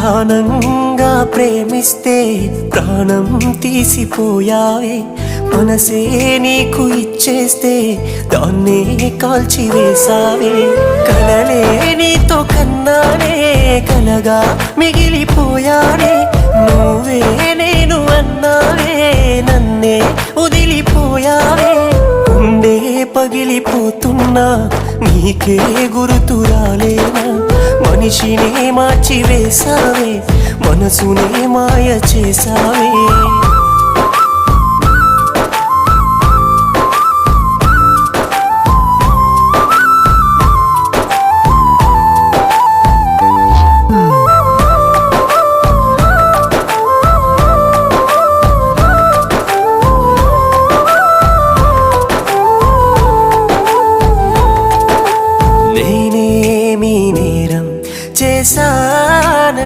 ప్రాణంగా ప్రేమిస్తే ప్రాణం తీసిపోయావే, మనసే నీకు ఇచ్చేస్తే దాన్నే కాల్చివేసావే. కలలే నీతో కన్నానే, కలగా మిగిలిపోయానే, నువ్వే నేను అన్నావే, నన్నే వదిలిపోయావే. గుండె పగిలిపోతున్నా నీకే గుర్తు రాలేనా, మనిషినే మార్చివేసావే, మనసునే మాయ చేసావే.